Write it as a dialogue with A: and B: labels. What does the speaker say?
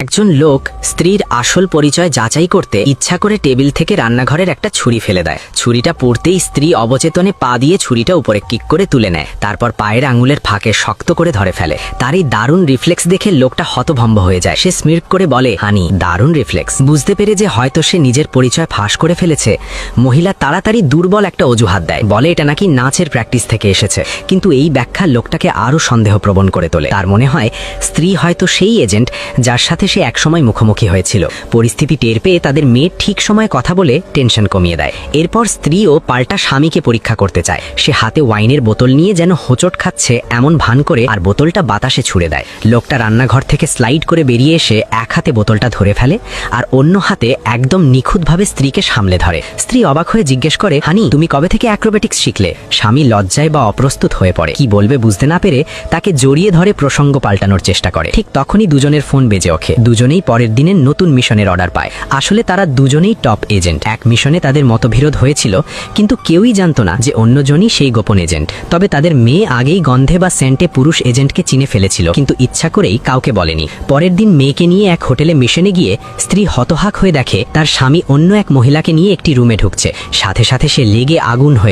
A: একজন লোক স্ত্রীর আসল পরিচয় যাচাই করতে ইচ্ছা করে টেবিল থেকে রান্নাঘরের একটা ছুরি ফেলে দেয়। ছুরিটা পড়তেই স্ত্রী অবচেতনে পা দিয়ে ছুরিটা উপরে কিক করে তুলে নেয়, তারপর পায়ের আঙুলের ফাঁকে শক্ত করে ধরে ফেলে। তার এই দারুণ রিফ্লেক্স দেখে লোকটা হতভম্ব হয়ে যায়। সে স্মির্ক করে বলে, হানি, দারুণ রিফ্লেক্স। বুঝতে পেরে যে হয়তো সে নিজের পরিচয় ফাঁস করে ফেলেছে, মহিলা তাড়াতাড়ি দুর্বল একটা অজুহাত দেয়, বলে এটা নাকি নাচের প্র্যাকটিস থেকে এসেছে। কিন্তু এই ব্যাখ্যা লোকটাকে আরো সন্দেহপ্রবণ করে তোলে। তার মনে হয় স্ত্রী হয়তো সেই এজেন্ট যার সাথে সে একসময় মুখোমুখি হয়েছিল। পরিস্থিতি টের পেয়ে তাদের মেয়ে ঠিক সময়ে কথা বলে টেনশন কমিয়ে দেয়। এরপর স্ত্রীও পাল্টা স্বামীকে পরীক্ষা করতে চায়। সে হাতে ওয়াইনের বোতল নিয়ে যেন হোঁচট খাচ্ছে এমন ভান করে আর বোতলটা বাতাসে ছুড়ে দেয়। লোকটা রান্নাঘর থেকে স্লাইড করে বেরিয়ে এসে এক হাতে বোতলটা ধরে ফেলে আর অন্য হাতে একদম নিখুঁতভাবে স্ত্রীকে সামলে ধরে। স্ত্রী অবাক হয়ে জিজ্ঞেস করে, হানি, তুমি কবে থেকে অ্যাক্রোবেটিক্স শিখলে? স্বামী লজ্জায় বা অপ্রস্তুত হয়ে পড়ে। কি বলবে বুঝতে না পেরে তাকে জড়িয়ে ধরে প্রসঙ্গ পাল্টানোর চেষ্টা করে। ঠিক তখনই দুজনের ফোন বেজে ওঠে। দুজনেই পরের দিনের নতুন মিশনের অর্ডার পায়। আসলে তারা দুজনেই টপ এজেন্ট। এক মিশনে তাদের মতবিরোধ হয়েছিল, কিন্তু কেউই জানতো না যে অন্যজনই সেই গোপন এজেন্ট। তবে তাদের মেয়ে আগেই গন্ধে বা সেন্টে পুরুষ এজেন্টকে চিনে ফেলেছিল, কিন্তু ইচ্ছা করেই কাউকে বলেনি। পরের দিন মেয়েকে নিয়ে এক হোটেলে মিশনে গিয়ে স্ত্রী হতহাক হয়ে দেখে তার স্বামী অন্য এক মহিলাকে নিয়ে একটি রুমে ঢুকছে। সাথে সাথে সে লেগে আগুন হয়ে